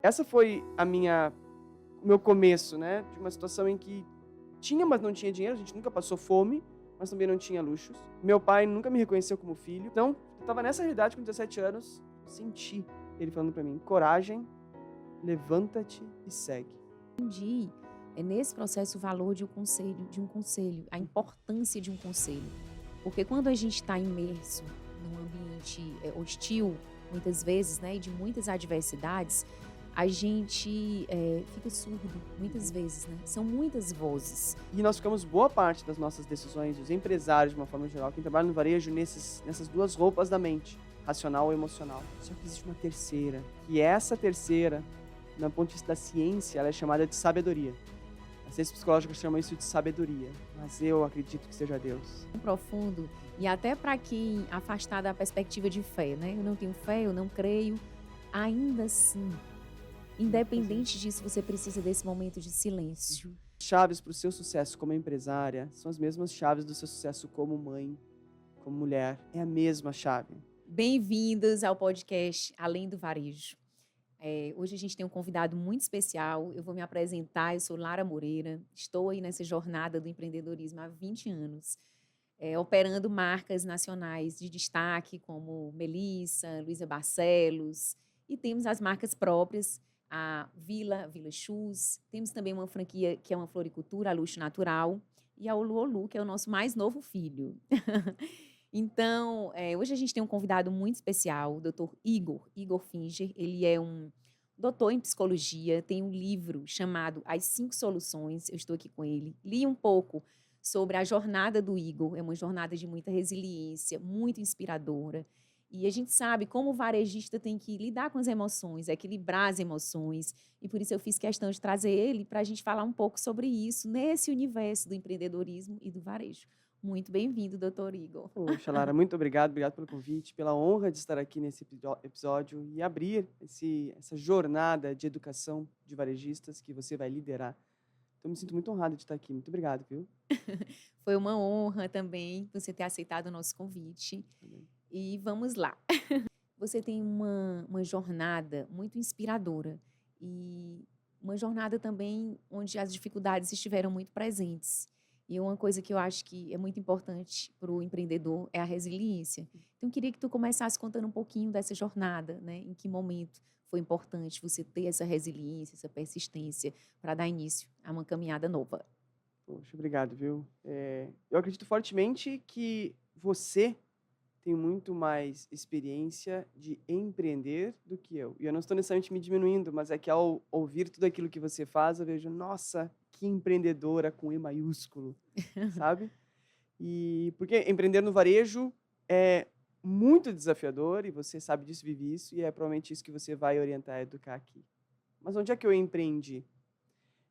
Essa foi o meu começo, né, de uma situação em que tinha, mas não tinha dinheiro, a gente nunca passou fome, mas também não tinha luxos. Meu pai nunca me reconheceu como filho. Então, eu estava nessa realidade com 17 anos, senti ele falando pra mim: "Coragem, levanta-te e segue". Entendi, nesse processo o valor de um conselho, a importância de um conselho. Porque quando a gente está imerso num ambiente, hostil, muitas vezes, né, e de muitas adversidades, a gente, fica surdo, muitas Uhum. vezes, né. São muitas vozes. E nós ficamos boa parte das nossas decisões, os empresários de uma forma geral, quem trabalha no varejo, nessas 2 roupas da mente, racional ou emocional. Só que existe uma terceira, que essa terceira, do ponto de vista da ciência, ela é chamada de sabedoria. A ciência psicológica chama isso de sabedoria, mas eu acredito que seja Deus. Tão profundo, e até para quem afastar da perspectiva de fé, né, eu não tenho fé, eu não creio, ainda assim, Pois é. independente disso, você precisa desse momento de silêncio. Uhum. Chaves para o seu sucesso como empresária são as mesmas chaves do seu sucesso como mãe, como mulher. É a mesma chave. Bem-vindos ao podcast Além do Varejo. Hoje a gente tem um convidado muito especial. Eu vou me apresentar. Eu sou Lara Moreira. Estou aí nessa jornada do empreendedorismo há 20 anos, operando marcas nacionais de destaque como Melissa, Luísa Barcelos, e temos as marcas próprias, a Vila Shoes. Temos também uma franquia que é uma floricultura, a Luxo Natural, e a Oluolu, que é o nosso mais novo filho. Então, hoje a gente tem um convidado muito especial, o doutor Igor Finger. Ele é um doutor em psicologia, tem um livro chamado As 5 Soluções, eu estou aqui com ele. Li um pouco sobre a jornada do Igor, é uma jornada de muita resiliência, muito inspiradora. E a gente sabe como o varejista tem que lidar com as emoções, equilibrar as emoções, e por isso eu fiz questão de trazer ele para a gente falar um pouco sobre isso, nesse universo do empreendedorismo e do varejo. Muito bem-vindo, doutor Igor. Poxa, Lara, muito obrigado, obrigado pelo convite, pela honra de estar aqui nesse episódio e abrir essa jornada de educação de varejistas que você vai liderar. Então, me sinto muito honrado de estar aqui. Muito obrigado, viu? Foi uma honra também você ter aceitado o nosso convite. Também. E vamos lá. Você tem uma jornada muito inspiradora e uma jornada também onde as dificuldades estiveram muito presentes. E uma coisa que eu acho que é muito importante para o empreendedor é a resiliência. Então, eu queria que tu começasse contando um pouquinho dessa jornada, né? Em que momento foi importante você ter essa resiliência, essa persistência para dar início a uma caminhada nova. Poxa, obrigado, viu? Eu acredito fortemente que você tem muito mais experiência de empreender do que eu. E eu não estou necessariamente me diminuindo, mas é que ao ouvir tudo aquilo que você faz, eu vejo, nossa, que empreendedora com E maiúsculo, sabe? E porque empreender no varejo é muito desafiador e você sabe disso, vive isso, e é provavelmente isso que você vai orientar e educar aqui. Mas onde é que eu empreendi?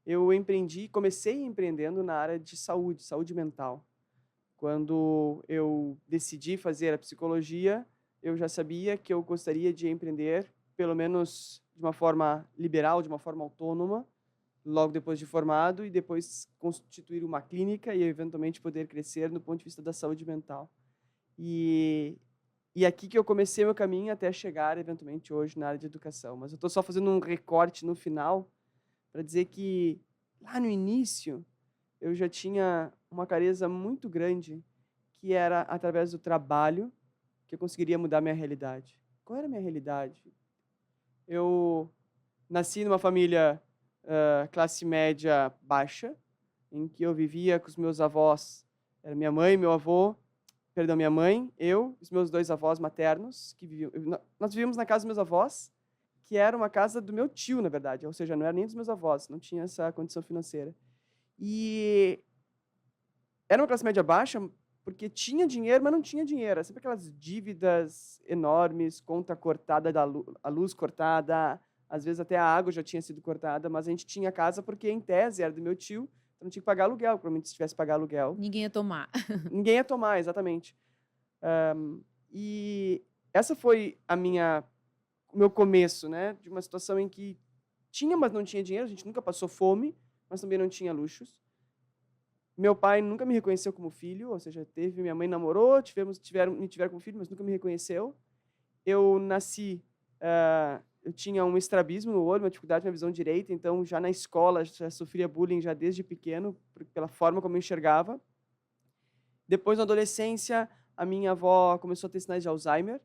Eu empreendi, comecei empreendendo na área de saúde, saúde mental. Quando eu decidi fazer a psicologia, eu já sabia que eu gostaria de empreender, pelo menos de uma forma liberal, de uma forma autônoma, logo depois de formado, e depois constituir uma clínica e eventualmente poder crescer no ponto de vista da saúde mental. E, e aqui que eu comecei meu caminho até chegar, eventualmente, hoje na área de educação. Mas eu estou só fazendo um recorte no final para dizer que lá no início eu já tinha uma clareza muito grande que era através do trabalho que eu conseguiria mudar minha realidade. Qual era a minha realidade? Eu nasci numa família classe média baixa, em que eu vivia com os meus avós, era minha mãe, meu avô, perdão, minha mãe, eu, os meus 2 avós maternos, que viviam, nós vivíamos na casa dos meus avós, que era uma casa do meu tio, na verdade, ou seja, não era nem dos meus avós, não tinha essa condição financeira. E era uma classe média baixa, porque tinha dinheiro, mas não tinha dinheiro. Era sempre aquelas dívidas enormes, conta cortada a luz cortada, às vezes até a água já tinha sido cortada, mas a gente tinha casa porque, em tese, era do meu tio, então não tinha que pagar aluguel. Provavelmente, se tivesse que pagar aluguel, Ninguém ia tomar. ninguém ia tomar, exatamente. E essa foi o meu começo, né, de uma situação em que tinha, mas não tinha dinheiro. A gente nunca passou fome, mas também não tinha luxos. Meu pai nunca me reconheceu como filho, ou seja, minha mãe me tiveram como filho, mas nunca me reconheceu. Eu nasci, eu tinha um estrabismo no olho, uma dificuldade na visão direita, então já na escola já sofria bullying já desde pequeno, pela forma como eu enxergava. Depois, na adolescência, a minha avó começou a ter sinais de Alzheimer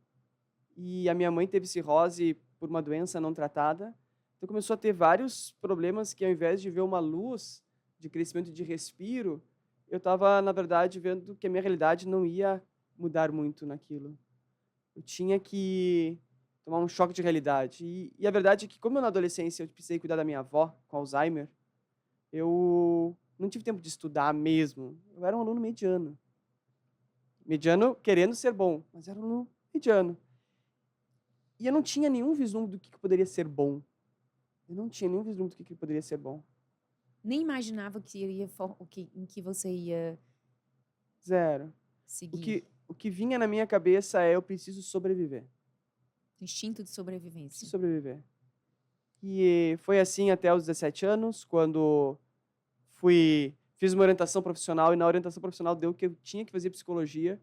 e a minha mãe teve cirrose por uma doença não tratada. Então, começou a ter vários problemas que, ao invés de ver uma luz de crescimento de respiro, eu estava, na verdade, vendo que a minha realidade não ia mudar muito naquilo. Eu tinha que tomar um choque de realidade. E a verdade é que, como eu, na adolescência, eu precisei cuidar da minha avó com Alzheimer, eu não tive tempo de estudar mesmo. Eu era um aluno mediano. Mediano querendo ser bom, mas era um aluno mediano. E eu não tinha nenhum vislumbre do que poderia ser bom. Eu não tinha nenhum vislumbre do que poderia ser bom. Nem imaginava em que você ia Zero. seguir. O que vinha na minha cabeça é: eu preciso sobreviver. Instinto de Preciso sobrevivência. sobreviver. E foi assim até os 17 anos, quando fiz uma orientação profissional, e na orientação profissional deu que eu tinha que fazer psicologia.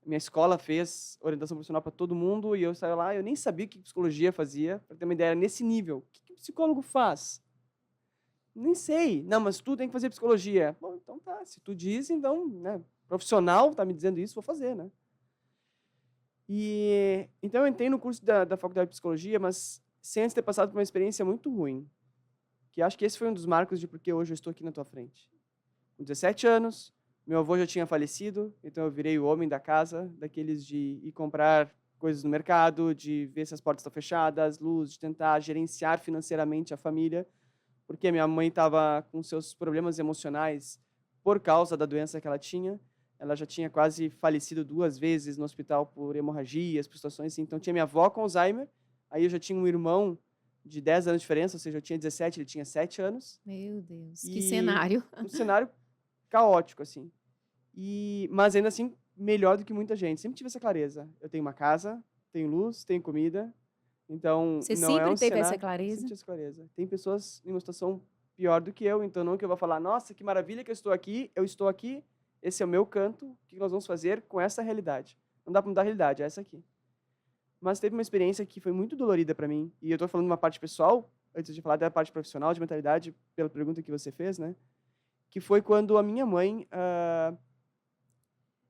Minha escola fez orientação profissional para todo mundo, e eu saí lá, eu nem sabia o que psicologia fazia, para ter uma ideia, nesse nível. O que o psicólogo faz? Nem sei. Não, mas tu tem que fazer psicologia. Bom, então tá, se tu diz, então, né, profissional tá me dizendo isso, vou fazer, né? E então eu entrei no curso da faculdade de psicologia, mas sem antes ter passado por uma experiência muito ruim, que acho que esse foi um dos marcos de porque hoje eu estou aqui na tua frente. Com 17 anos, meu avô já tinha falecido, então eu virei o homem da casa, daqueles de ir comprar coisas no mercado, de ver se as portas estão fechadas, luz, de tentar gerenciar financeiramente a família, porque minha mãe estava com seus problemas emocionais por causa da doença que ela tinha. Ela já tinha quase falecido 2 vezes no hospital por hemorragias, por situações assim. Então, tinha minha avó com Alzheimer, aí eu já tinha um irmão de 10 anos de diferença, ou seja, eu tinha 17, ele tinha 7 anos. Meu Deus, que E cenário. um cenário caótico, assim. Mas ainda assim, melhor do que muita gente. Sempre tive essa clareza. Eu tenho uma casa, tenho luz, tenho comida. Então, Você não é sempre um teve essa cenário... Sempre clareza? tive essa clareza. Tem pessoas em uma situação pior do que eu, então não que eu vou falar: nossa, que maravilha que eu estou aqui, esse é o meu canto, o que nós vamos fazer com essa realidade? Não dá para mudar a realidade, é essa aqui. Mas teve uma experiência que foi muito dolorida para mim, e eu estou falando de uma parte pessoal, antes de falar da parte profissional, de mentalidade, pela pergunta que você fez, né? Que foi quando a minha mãe,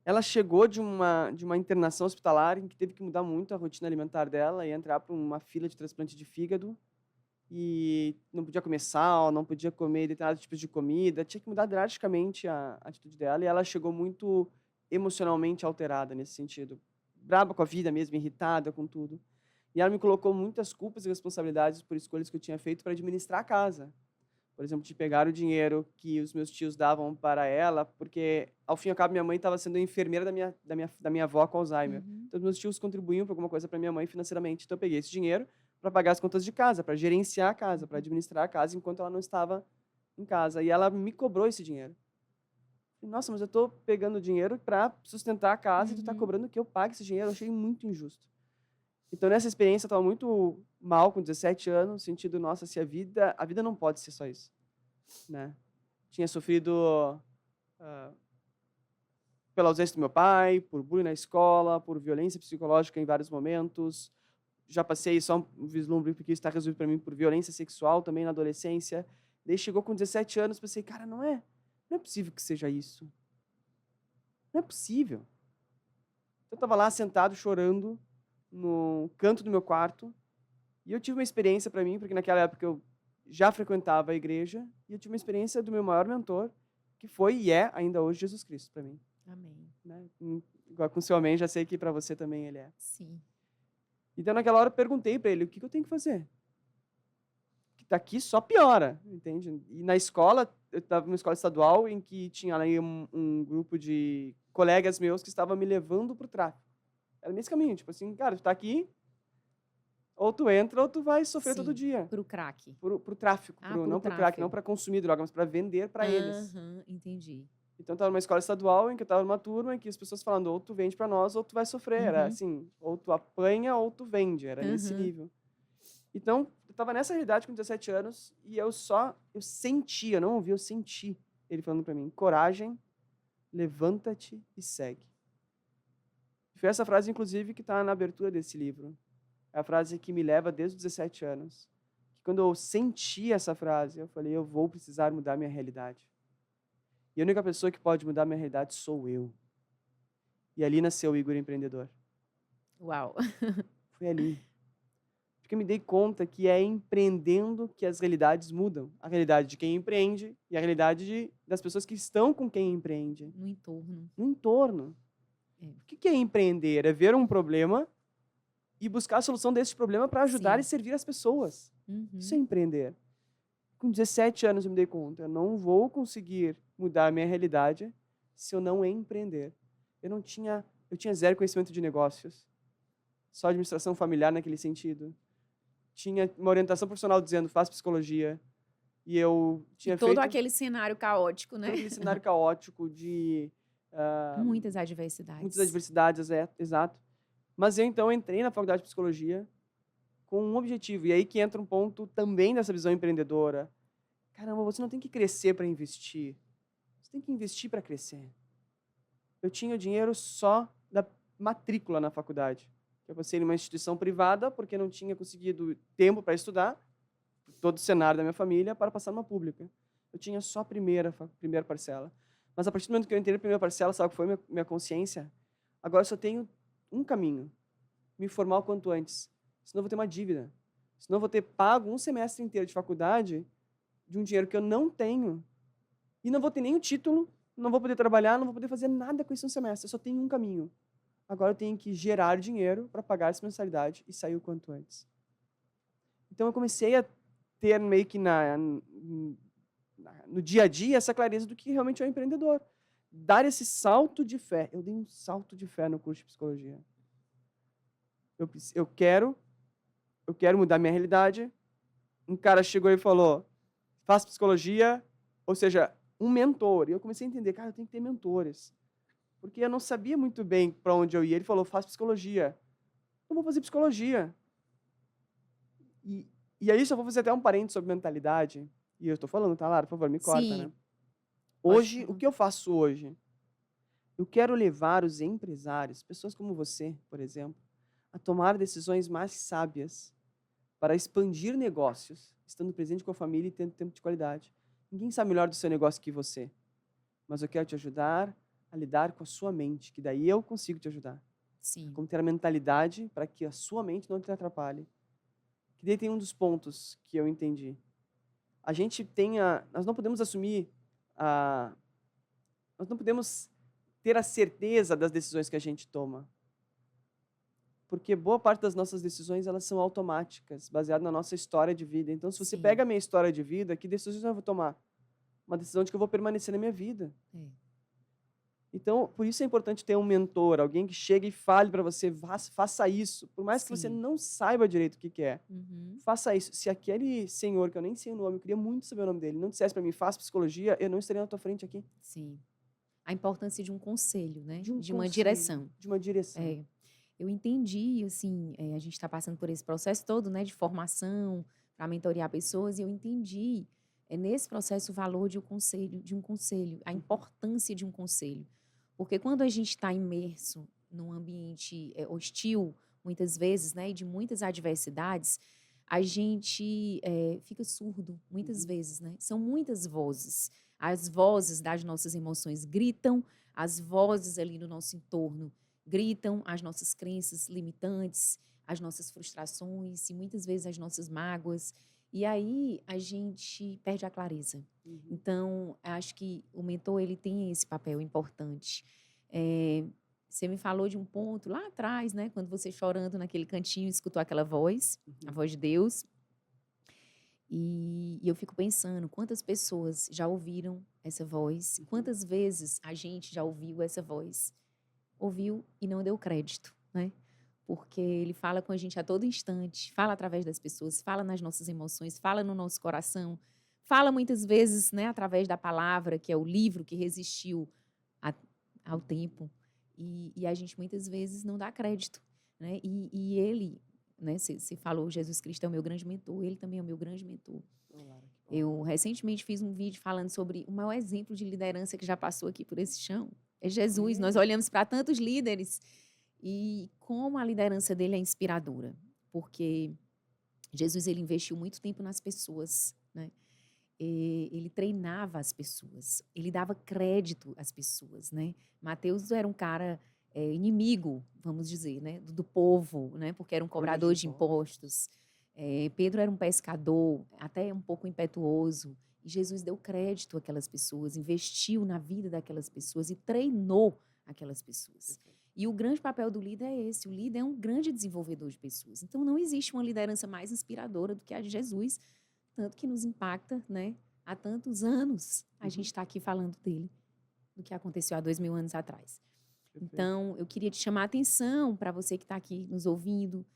ela chegou de uma internação hospitalar em que teve que mudar muito a rotina alimentar dela e entrar para uma fila de transplante de fígado, e não podia comer sal, não podia comer determinados tipos de comida, tinha que mudar drasticamente a atitude dela, e ela chegou muito emocionalmente alterada nesse sentido, braba com a vida mesmo, irritada com tudo. E ela me colocou muitas culpas e responsabilidades por escolhas que eu tinha feito para administrar a casa. Por exemplo, de pegar o dinheiro que os meus tios davam para ela, porque, ao fim e ao cabo, minha mãe estava sendo enfermeira da minha avó com Alzheimer. Uhum. Então, os meus tios contribuíam para alguma coisa para minha mãe financeiramente. Então, eu peguei esse dinheiro para pagar as contas de casa, para gerenciar a casa, para administrar a casa enquanto ela não estava em casa. E ela me cobrou esse dinheiro. Nossa, mas eu estou pegando dinheiro para sustentar a casa e tu está Uhum. cobrando que eu pague esse dinheiro. Eu achei muito injusto. Então, nessa experiência, eu estava muito mal com 17 anos, no sentido, nossa, se a vida não pode ser só isso, né? Tinha sofrido pela ausência do meu pai, por bullying na escola, por violência psicológica em vários momentos. Já passei só um vislumbre, porque isso está resolvido para mim, por violência sexual também na adolescência. Daí chegou com 17 anos, pensei: cara, não é possível que seja isso. Não é possível. Eu estava lá sentado, chorando, no canto do meu quarto, e eu tive uma experiência para mim, porque naquela época eu já frequentava a igreja, e eu tive uma experiência do meu maior mentor, que foi e é ainda hoje Jesus Cristo para mim. Amém. Né? Igual com o seu amém, já sei que para você também ele é. Sim. Então, naquela hora, eu perguntei para ele: o que eu tenho que fazer? Que daqui só piora, entende? E na escola, eu estava numa escola estadual em que tinha ali um grupo de colegas meus que estavam me levando para o tráfico. Era nesse caminho, tipo assim, cara, tu tá aqui, ou tu entra ou tu vai sofrer todo Sim, dia. pro crack. Pro tráfico, Pro não pro crack, não tráfego. para consumir droga, mas para vender para eles. Aham, entendi. Então, eu estava numa escola estadual em que eu estava numa turma em que as pessoas falando: ou tu vende para nós ou tu vai sofrer. Era Uhum. assim, ou tu apanha ou tu vende, era nesse Aham. nível. Então, eu estava nessa realidade com 17 anos e eu sentia, não ouvi, eu senti ele falando para mim: coragem, levanta-te e segue. Foi essa frase, inclusive, que está na abertura desse livro. É a frase que me leva desde os 17 anos. Que quando eu senti essa frase, eu falei, eu vou precisar mudar minha realidade. E a única pessoa que pode mudar minha realidade sou eu. E ali nasceu o Igor Empreendedor. Uau. Foi ali. Porque eu me dei conta que é empreendendo que as realidades mudam. A realidade de quem empreende e a realidade das pessoas que estão com quem empreende. No entorno. No entorno. É. O que é empreender? É ver um problema e buscar a solução desse problema para ajudar Sim. e servir as pessoas. Uhum. Isso é empreender. Com 17 anos eu me dei conta, eu não vou conseguir mudar a minha realidade se eu não empreender. Eu tinha zero conhecimento de negócios, só administração familiar naquele sentido. Tinha uma orientação profissional dizendo, faz psicologia, e eu tinha E todo feito aquele cenário caótico, né? todo aquele cenário caótico de Muitas adversidades. muitas adversidades, exato. Mas eu então entrei na faculdade de psicologia com um objetivo, e aí que entra um ponto também dessa visão empreendedora. Caramba, você não tem que crescer para investir. Você tem que investir para crescer. Eu tinha o dinheiro só da matrícula na faculdade. Eu passei em uma instituição privada porque não tinha conseguido tempo para estudar, todo o cenário da minha família, para passar numa pública. Eu tinha só a primeira parcela. Mas a partir do momento que eu entrei na primeira parcela, sabe o que foi minha consciência? Agora eu só tenho um caminho. Me formar o quanto antes. Senão eu vou ter uma dívida. Senão eu vou ter pago um semestre inteiro de faculdade de um dinheiro que eu não tenho e não vou ter nenhum título, não vou poder trabalhar, não vou poder fazer nada com isso no semestre. Eu só tenho um caminho. Agora eu tenho que gerar dinheiro para pagar essa mensalidade e sair o quanto antes. Então eu comecei a ter meio que no dia a dia essa clareza do que realmente é um empreendedor. Dar esse salto de fé. Eu dei um salto de fé no curso de psicologia. Eu quero mudar minha realidade. Um cara chegou e falou, faz psicologia, ou seja, um mentor. E eu comecei a entender, cara, eu tenho que ter mentores. Porque eu não sabia muito bem para onde eu ia. Ele falou, faz psicologia. Eu vou fazer psicologia. E aí só vou fazer até um parênteses sobre mentalidade. E eu estou falando, tá, Lara? Por favor, me corta, Sim. né? Hoje, o que eu faço hoje? Eu quero levar os empresários, pessoas como você, por exemplo, a tomar decisões mais sábias para expandir negócios, estando presente com a família e tendo tempo de qualidade. Ninguém sabe melhor do seu negócio que você. Mas eu quero te ajudar a lidar com a sua mente, que daí eu consigo te ajudar. Sim. Como ter a mentalidade para que a sua mente não te atrapalhe. Que daí tem um dos pontos que eu entendi. Nós não podemos assumir nós não podemos ter a certeza das decisões que a gente toma. Porque boa parte das nossas decisões, elas são automáticas, baseadas na nossa história de vida. Então, se você Sim. pega a minha história de vida, que decisões eu vou tomar? Uma decisão de que eu vou permanecer na minha vida. É. Então, por isso é importante ter um mentor, alguém que chegue e fale para você, faça isso. Por mais que você Sim. não saiba direito o que é, Uhum. faça isso. Se aquele senhor, que eu nem sei o nome, eu queria muito saber o nome dele, não dissesse para mim, faça psicologia, eu não estaria na tua frente aqui. Sim. A importância de um conselho, né? De um uma conselho, direção. De uma direção. É. Eu entendi, assim, a gente está passando por esse processo todo, né, de formação, para mentorear pessoas, e eu entendi, nesse processo, o valor de um conselho, a importância de um conselho. Porque quando a gente está imerso num ambiente hostil, muitas vezes, né, e de muitas adversidades, a gente fica surdo, muitas vezes, né? São muitas vozes. As vozes das nossas emoções gritam, as vozes ali no nosso entorno gritam, as nossas crenças limitantes, as nossas frustrações e muitas vezes as nossas mágoas. E aí a gente perde a clareza. Uhum. Então, acho que o mentor ele tem esse papel importante. Você me falou de um ponto lá atrás, né? Quando você chorando naquele cantinho escutou aquela voz, a voz de Deus. E eu fico pensando, quantas pessoas já ouviram essa voz? Quantas vezes a gente já ouviu essa voz? Ouviu e não deu crédito, né? Porque ele fala com a gente a todo instante, fala através das pessoas, fala nas nossas emoções, fala no nosso coração, fala muitas vezes, né, através da palavra, que é o livro que resistiu ao tempo. E a gente muitas vezes não dá crédito, né? E ele, né, você falou, Jesus Cristo é o meu grande mentor, ele também é o meu grande mentor. Eu recentemente fiz um vídeo falando sobre o maior exemplo de liderança que já passou aqui por esse chão. É Jesus. Nós olhamos para tantos líderes e como a liderança dele é inspiradora. porque Jesus ele investiu muito tempo nas pessoas, né? Ele treinava as pessoas, ele dava crédito às pessoas, né? Mateus era um cara inimigo, vamos dizer, né? Do povo, né? Porque era um cobrador de impostos. Pedro era um pescador, até um pouco impetuoso. E Jesus deu crédito àquelas pessoas, investiu na vida daquelas pessoas e treinou aquelas pessoas. E o grande papel do líder é esse. O líder é um grande desenvolvedor de pessoas. Então, não existe uma liderança mais inspiradora do que a de Jesus, tanto que nos impacta, né? Há tantos anos a gente está aqui falando dele, do que aconteceu há 2000 anos atrás. Perfeito. Então, eu queria te chamar a atenção para você que está aqui nos ouvindo.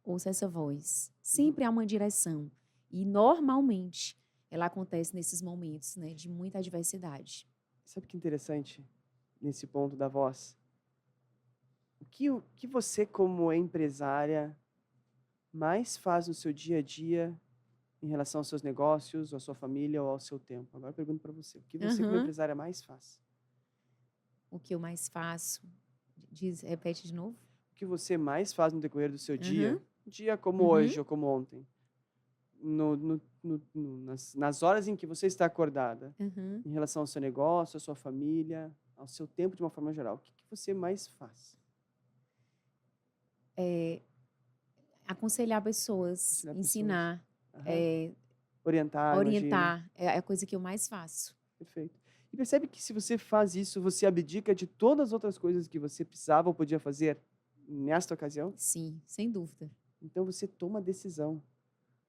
Ouça essa voz. Sempre há uma direção. E, normalmente, ela acontece nesses momentos, né, de muita adversidade. Sabe que interessante nesse ponto da voz? O que você, como empresária, mais faz no seu dia a dia em relação aos seus negócios, à sua família ou ao seu tempo? Agora eu pergunto para você. O que você, como empresária, mais faz? O que eu mais faço? Repete de novo. O que você mais faz no decorrer do seu dia? Um dia como hoje ou como ontem? Nas horas em que você está acordada, em relação ao seu negócio, à sua família, ao seu tempo de uma forma geral, o que você mais faz? Aconselhar pessoas, ensinar, orientar, é a coisa que eu mais faço. Perfeito. E percebe que se você faz isso, você abdica de todas as outras coisas que você precisava ou podia fazer nesta ocasião? Sim, sem dúvida. Então você toma decisão.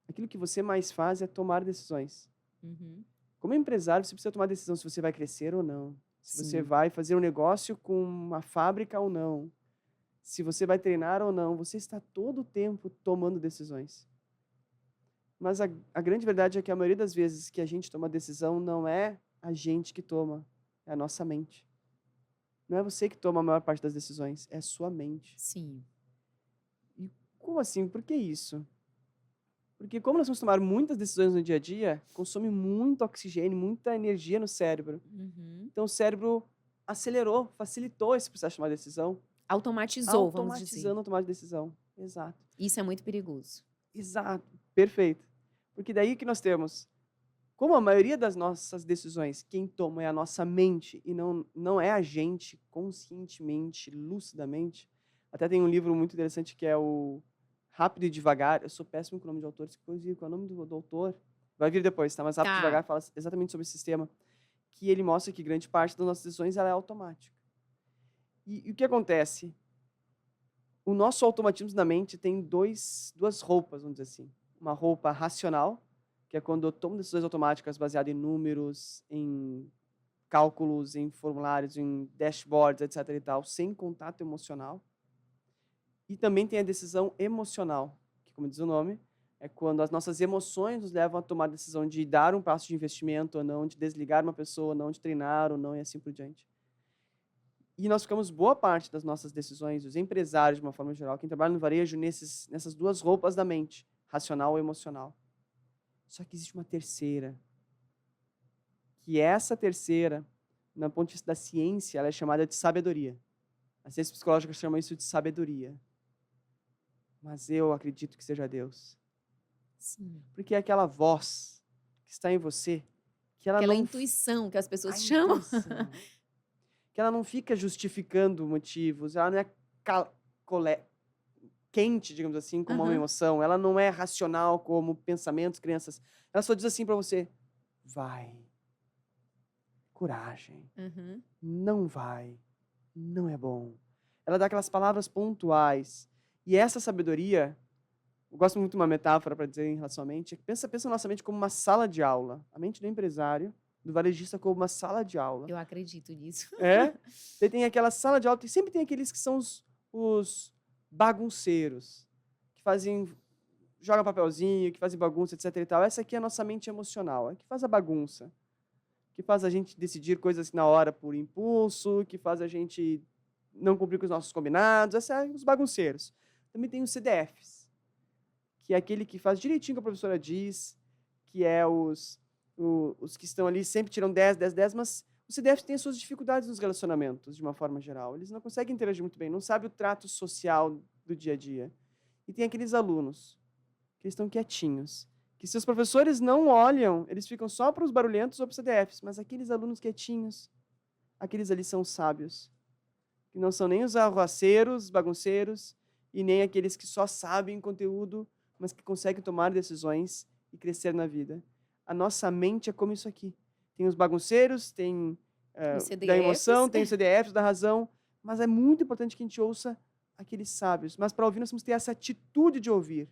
Aquilo que você mais faz é tomar decisões. Como empresário, você precisa tomar decisão se você vai crescer ou não. Se você vai fazer um negócio com uma fábrica ou não. Se você vai treinar ou não. Você está todo o tempo tomando decisões. Mas a grande verdade é que a maioria das vezes que a gente toma decisão não é a gente que toma, é a nossa mente. Não é você que toma a maior parte das decisões, é a sua mente. Sim. E como assim? Por que isso? Porque como nós vamos tomar muitas decisões no dia a dia, consome muito oxigênio, muita energia no cérebro. Então o cérebro acelerou, facilitou esse processo de tomar decisão. Automatizou, vamos dizer. Automatizando a tomada de decisão. Exato. Isso é muito perigoso. Exato. Perfeito. Porque daí que nós temos, como a maioria das nossas decisões, quem toma é a nossa mente e não é a gente conscientemente, lucidamente. Até tem um livro muito interessante que é o Rápido e Devagar. Eu sou péssimo com o nome de autor, inclusive qual é o nome do autor? Vai vir depois, tá? Mas Rápido e Devagar fala exatamente sobre esse sistema, que ele mostra que grande parte das nossas decisões ela é automática. E o que acontece? O nosso automatismo da mente tem duas roupas, vamos dizer assim. Uma roupa racional, que é quando eu tomo decisões automáticas baseadas em números, em cálculos, em formulários, em dashboards, etc. e tal, sem contato emocional. E também tem a decisão emocional, que, como diz o nome, é quando as nossas emoções nos levam a tomar a decisão de dar um passo de investimento ou não, de desligar uma pessoa ou não, de treinar ou não, e assim por diante. E nós ficamos boa parte das nossas decisões, os empresários, de uma forma geral, quem trabalha no varejo, nessas duas roupas da mente, racional e emocional. Só que existe uma terceira, que essa terceira, no ponto de vista da ciência, ela é chamada de sabedoria. A ciência psicológica chama isso de sabedoria. Mas eu acredito que seja Deus. Sim. Porque é aquela voz que está em você, que ela aquela não... intuição que as pessoas chamam. Que ela não fica justificando motivos, ela não é quente, digamos assim, como uma emoção, ela não é racional como pensamentos, crenças. Ela só diz assim para você, vai, coragem, não vai, não é bom. Ela dá aquelas palavras pontuais. E essa sabedoria, eu gosto muito de uma metáfora para dizer em relação à mente, é que pensa a nossa mente como uma sala de aula, a mente do empresário, do varejista como uma sala de aula. Eu acredito nisso. Você tem aquela sala de aula, sempre tem aqueles que são os bagunceiros, que jogam papelzinho, que fazem bagunça, etc. e tal. Essa aqui é a nossa mente emocional, é que faz a bagunça, que faz a gente decidir coisas na hora por impulso, que faz a gente não cumprir com os nossos combinados, esses são os bagunceiros. Também tem os CDFs, que é aquele que faz direitinho o que a professora diz, que é os que estão ali sempre tiram 10, 10, 10, mas Os CDFs têm as suas dificuldades nos relacionamentos, de uma forma geral. Eles não conseguem interagir muito bem, não sabem o trato social do dia a dia. E tem aqueles alunos que estão quietinhos, que se os professores não olham, eles ficam só para os barulhentos ou para os CDFs, mas aqueles alunos quietinhos, aqueles ali são sábios, que não são nem os arruaceiros, bagunceiros, e nem aqueles que só sabem conteúdo, mas que conseguem tomar decisões e crescer na vida. A nossa mente é como isso aqui. Tem os bagunceiros, tem Os da emoção, CDFs. tem os CDFs, da razão, mas é muito importante que a gente ouça aqueles sábios. Mas para ouvir, nós temos que ter essa atitude de ouvir.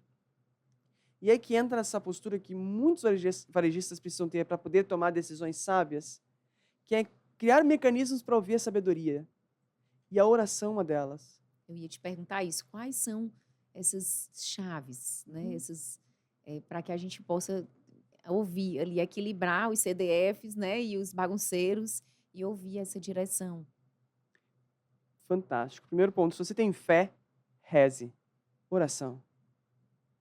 E aí que entra nessa postura que muitos varejistas precisam ter para poder tomar decisões sábias, que é criar mecanismos para ouvir a sabedoria. E a oração é uma delas. Eu ia te perguntar isso. Quais são essas chaves, né? Para que a gente possa ouvir ali, equilibrar os CDFs, né? E os bagunceiros e ouvir essa direção. Fantástico. Primeiro ponto, se você tem fé, reze. Oração.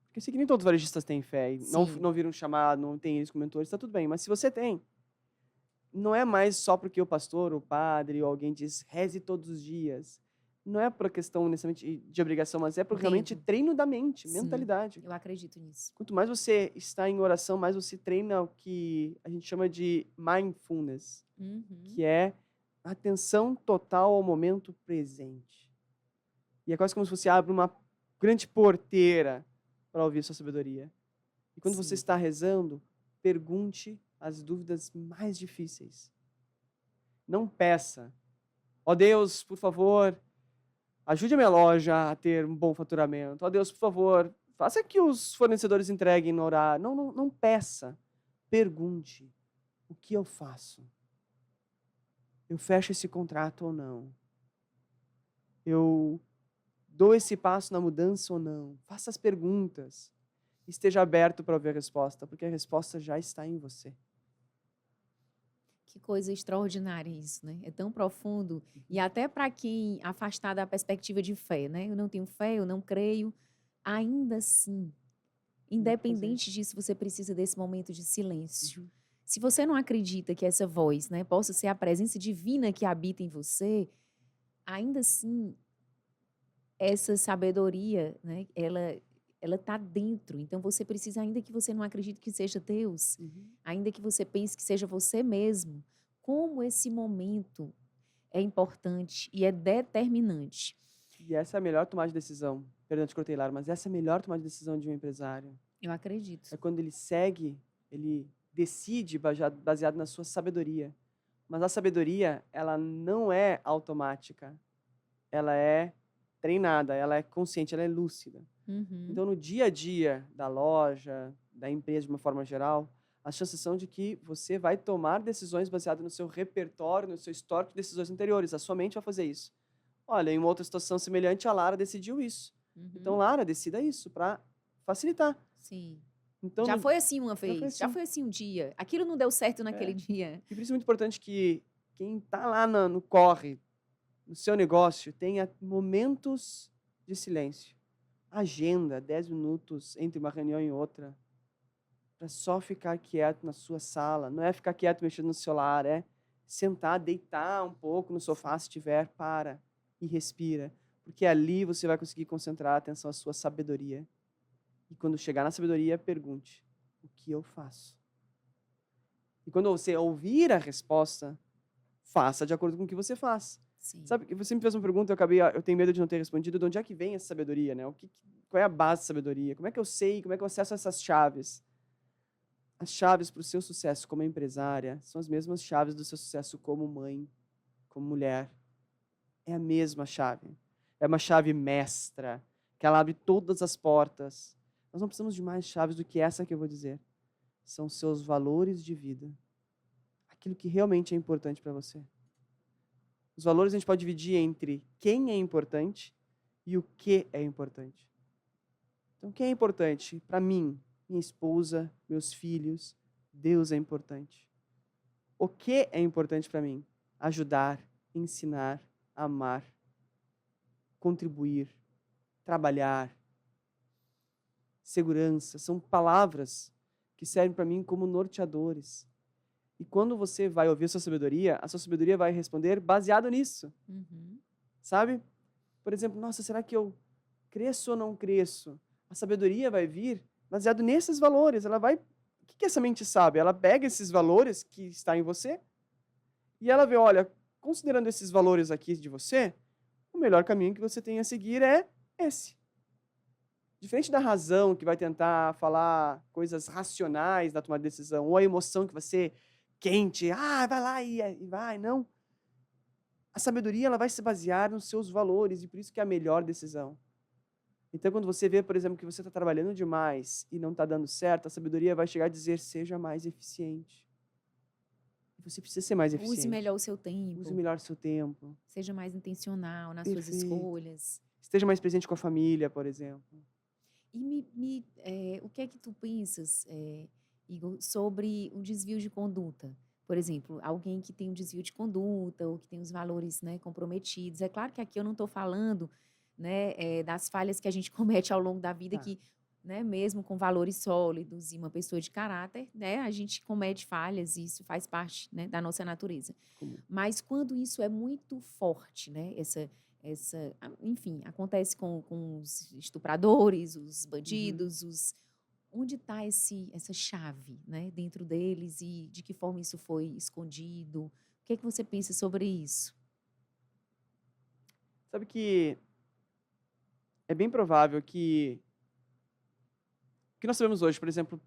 Porque eu sei que nem todos os varejistas têm fé. E não viram chamado, não tem eles como mentores, está tudo bem. Mas se você tem, não é mais só porque o pastor, o padre ou alguém diz reze todos os dias. Não é por questão necessariamente de obrigação, mas é por realmente treino da mente, mentalidade. Eu acredito nisso. Quanto mais você está em oração, mais você treina o que a gente chama de mindfulness, que é atenção total ao momento presente. E é quase como se você abre uma grande porteira para ouvir sua sabedoria. E quando você está rezando, pergunte as dúvidas mais difíceis. Não peça. Ó Deus, por favor, ajude a minha loja a ter um bom faturamento. Ó Deus, por favor, faça que os fornecedores entreguem no horário. Não peça. Pergunte. O que eu faço? Eu fecho esse contrato ou não? Eu dou esse passo na mudança ou não? Faça as perguntas. Esteja aberto para ouvir a resposta, porque a resposta já está em você. Que coisa extraordinária isso, né? É tão profundo. E até para quem afastar da perspectiva de fé, né? Eu não tenho fé, eu não creio. Ainda assim, independente disso, você precisa desse momento de silêncio. Se você não acredita que essa voz, né, possa ser a presença divina que habita em você, ainda assim, essa sabedoria, né, ela está dentro. Então, você precisa, ainda que você não acredite que seja Deus, ainda que você pense que seja você mesmo, como esse momento é importante e é determinante. E essa é a melhor tomada de decisão. Perdão, te cortei, Lara, mas essa é a melhor tomada de decisão de um empresário. Eu acredito. É quando ele segue, ele decide baseado na sua sabedoria. Mas a sabedoria, ela não é automática. Ela é treinada, ela é consciente, ela é lúcida. Então, no dia a dia da loja, da empresa de uma forma geral, as chances são de que você vai tomar decisões baseadas no seu repertório, no seu histórico de decisões anteriores. A sua mente vai fazer isso. Olha, em uma outra situação semelhante, a Lara decidiu isso. Então, Lara, decida isso para facilitar. Sim. Então, já foi assim uma vez, assim. já foi assim um dia. Aquilo não deu certo naquele dia. E por isso é muito importante que quem está lá no corre, no seu negócio, tenha momentos de silêncio. Agenda 10 minutos entre uma reunião e outra, para só ficar quieto na sua sala. Não é ficar quieto mexendo no celular, é sentar, deitar um pouco no sofá se tiver, para e respira. Porque ali você vai conseguir concentrar a atenção à sua sabedoria. E quando chegar na sabedoria, pergunte, o que eu faço? E quando você ouvir a resposta, faça de acordo com o que você faz. Sim. Sabe, você me fez uma pergunta, eu tenho medo de não ter respondido, de onde é que vem essa sabedoria, né? Qual é a base da sabedoria? Como é que eu sei, como é que eu acesso essas chaves? As chaves para o seu sucesso como empresária são as mesmas chaves do seu sucesso como mãe, como mulher. É a mesma chave. É uma chave mestra, que ela abre todas as portas. Nós não precisamos de mais chaves do que essa que eu vou dizer. São seus valores de vida. Aquilo que realmente é importante para você. Os valores a gente pode dividir entre quem é importante e o que é importante. Então, quem é importante? Para mim, minha esposa, meus filhos, Deus é importante. O que é importante para mim? Ajudar, ensinar, amar, contribuir, trabalhar, segurança. São palavras que servem para mim como norteadores. E quando você vai ouvir a sua sabedoria vai responder baseado nisso, Uhum. sabe? Por exemplo, nossa, será que eu cresço ou não cresço? A sabedoria vai vir baseado nesses valores. Ela vai... O que essa mente sabe? Ela pega esses valores que está em você e ela vê, olha, considerando esses valores aqui de você, o melhor caminho que você tem a seguir é esse. Diferente da razão, que vai tentar falar coisas racionais na tomada de decisão, ou a emoção que vai ser quente, vai lá e vai, não. A sabedoria ela vai se basear nos seus valores, e por isso que é a melhor decisão. Então, quando você vê, por exemplo, que você está trabalhando demais e não está dando certo, a sabedoria vai chegar a dizer, seja mais eficiente. Você precisa ser mais Use eficiente. melhor o seu Use tempo. melhor o seu tempo. Seja mais intencional nas suas Perfeito. escolhas. Esteja mais presente com a família, por exemplo. E o que é que tu pensas, Igor, sobre o desvio de conduta? Por exemplo, alguém que tem um desvio de conduta ou que tem os valores, né, comprometidos. É claro que aqui eu não estou falando, né, das falhas que a gente comete ao longo da vida, Tá. que, né, mesmo com valores sólidos e uma pessoa de caráter, né, a gente comete falhas e isso faz parte, né, da nossa natureza. Comum. Mas quando isso é muito forte, né, enfim, acontece com os estupradores, os bandidos, onde está essa chave, né, dentro deles e de que forma isso foi escondido? O que é que você pensa sobre isso? Sabe que é bem provável que o que nós sabemos hoje, por exemplo,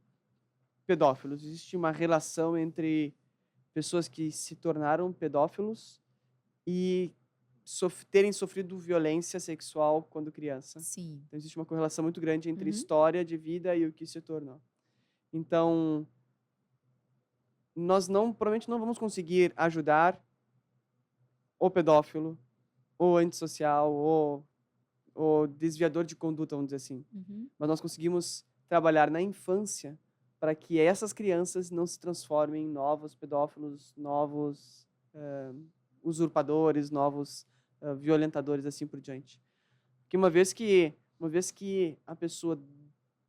pedófilos, existe uma relação entre pessoas que se tornaram pedófilos e terem sofrido violência sexual quando criança. Sim. Então, existe uma correlação muito grande entre Uhum. história de vida e o que se tornou. Então, nós provavelmente não vamos conseguir ajudar o pedófilo, o antissocial, o desviador de conduta, vamos dizer assim. Uhum. Mas nós conseguimos trabalhar na infância para que essas crianças não se transformem em novos pedófilos, novos usurpadores, novos violentadores, assim por diante. Porque uma vez que a pessoa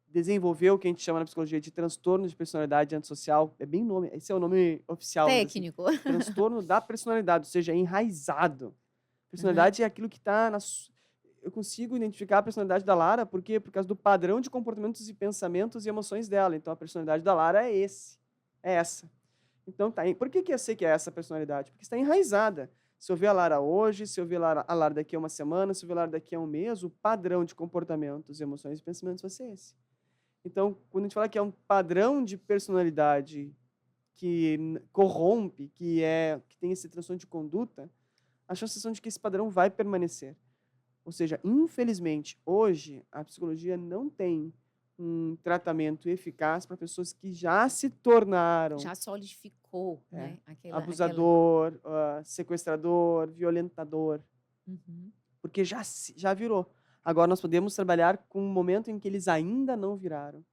desenvolveu o que a gente chama na psicologia de transtorno de personalidade antissocial, é bem nome, esse é o nome oficial. Técnico. Assim, transtorno da personalidade, ou seja, enraizado. Personalidade é aquilo que está eu consigo identificar a personalidade da Lara, por quê? Por causa do padrão de comportamentos e pensamentos e emoções dela. Então, a personalidade da Lara é essa. Então, por que eu sei que é essa personalidade? Porque está enraizada. Se eu ver a Lara hoje, se eu ver a Lara daqui a uma semana, se eu ver a Lara daqui a um mês, o padrão de comportamentos, emoções e pensamentos vai ser esse. Então, quando a gente fala que é um padrão de personalidade que corrompe, que tem esse transtorno de conduta, a sensação de que esse padrão vai permanecer. Ou seja, infelizmente, hoje, a psicologia não tem um tratamento eficaz para pessoas que já se tornaram Já solidificou, né? abusador, sequestrador, violentador, Uhum. porque já virou. Agora nós podemos trabalhar com um momento em que eles ainda não viraram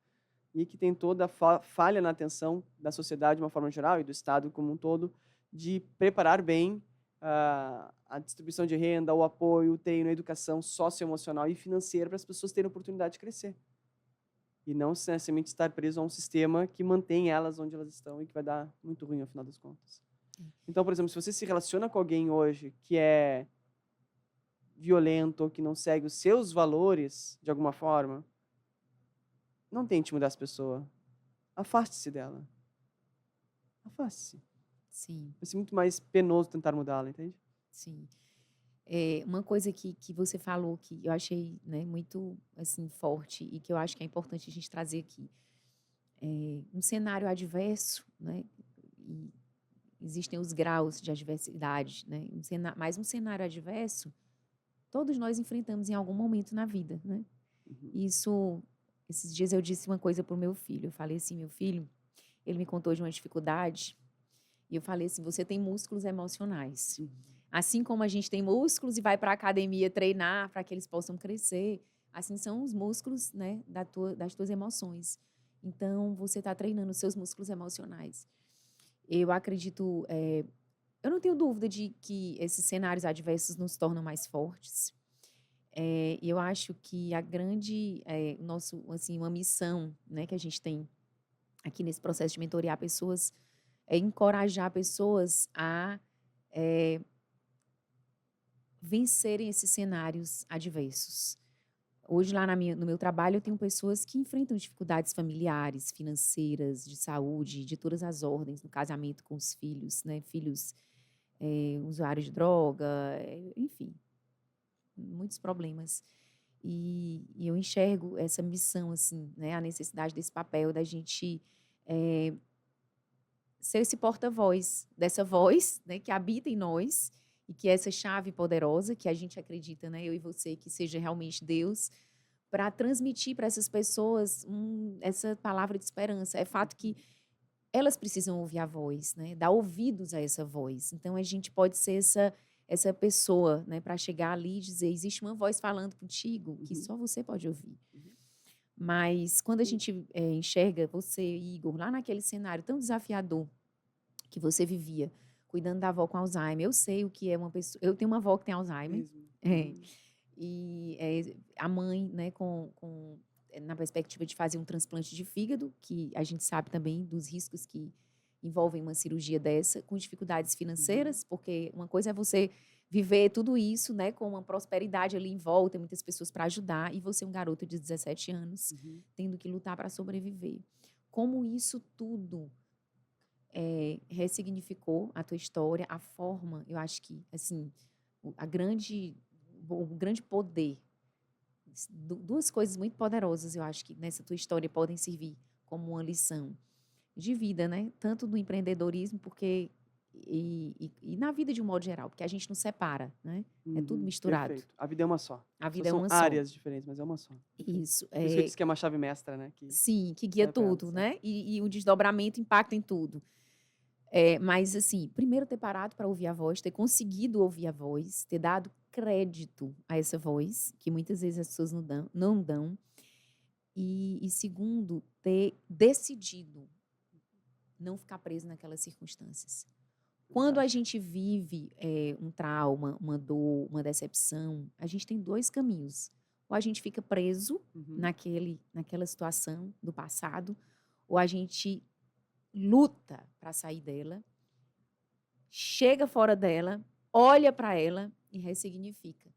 e que tem toda a falha na atenção da sociedade de uma forma geral e do Estado como um todo de preparar bem a distribuição de renda, o apoio, o treino, a educação socioemocional e financeira para as pessoas terem oportunidade de crescer. E não necessariamente estar preso a um sistema que mantém elas onde elas estão e que vai dar muito ruim, ao final das contas. Então, por exemplo, se você se relaciona com alguém hoje que é violento ou que não segue os seus valores, de alguma forma, não tente mudar essa pessoa. Afaste-se dela. Afaste-se. Sim. Vai ser muito mais penoso tentar mudá-la, entende? Sim. Uma coisa que você falou que eu achei, né, muito assim, forte e que eu acho que é importante a gente trazer aqui. Um cenário adverso, né, e existem os graus de adversidade, né, mas um cenário adverso, todos nós enfrentamos em algum momento na vida, né? Esses dias eu disse uma coisa para o meu filho, eu falei assim, meu filho, ele me contou de uma dificuldade, e eu falei assim, você tem músculos emocionais. Assim como a gente tem músculos e vai para a academia treinar para que eles possam crescer, assim são os músculos, né, das tuas emoções. Então, você está treinando os seus músculos emocionais. Eu acredito, eu não tenho dúvida de que esses cenários adversos nos tornam mais fortes. E eu acho que a grande, assim, uma missão, né, que a gente tem aqui nesse processo de mentorear pessoas é encorajar pessoas a vencerem esses cenários adversos. Hoje, lá no meu trabalho, eu tenho pessoas que enfrentam dificuldades familiares, financeiras, de saúde, de todas as ordens, no casamento com os filhos, né? Filhos usuários de droga, enfim, muitos problemas. E eu enxergo essa missão, assim, né? A necessidade desse papel da gente ser esse porta-voz, dessa voz, né? Que habita em nós e que é essa chave poderosa que a gente acredita, né? Eu e você, que seja realmente Deus, para transmitir para essas pessoas essa palavra de esperança. É fato que elas precisam ouvir a voz, né? Dar ouvidos a essa voz. Então, a gente pode ser essa pessoa, né? Para chegar ali e dizer, existe uma voz falando contigo que só você pode ouvir. Mas, quando a gente enxerga você, Igor, lá naquele cenário tão desafiador que você vivia, cuidando da avó com Alzheimer, eu sei o que é uma pessoa... Eu tenho uma avó que tem Alzheimer. E a mãe, né, na perspectiva de fazer um transplante de fígado, que a gente sabe também dos riscos que envolvem uma cirurgia dessa, com dificuldades financeiras, porque uma coisa é você viver tudo isso, né, com uma prosperidade ali em volta, muitas pessoas para ajudar, e você, um garoto de 17 anos, tendo que lutar para sobreviver. Como isso tudo ressignificou a tua história, a forma, eu acho que, assim, o grande poder, duas coisas muito poderosas, eu acho que nessa tua história podem servir como uma lição de vida, né? Tanto do empreendedorismo, porque e na vida de um modo geral, porque a gente não separa, né? É tudo misturado. Perfeito. A vida é uma só. A vida é São uma só. áreas diferentes, mas é uma só. Isso. Por isso que eu disse que é uma chave mestra, né? Sim, que guia tudo, né? E o desdobramento impacta em tudo. Mas, assim, primeiro ter parado para ouvir a voz, ter conseguido ouvir a voz, ter dado crédito a essa voz, que muitas vezes as pessoas não dão. E segundo, ter decidido não ficar preso naquelas circunstâncias. Quando a gente vive um trauma, uma dor, uma decepção, a gente tem dois caminhos. Ou a gente fica preso naquela situação do passado, ou a gente luta para sair dela, chega fora dela, olha para ela e ressignifica.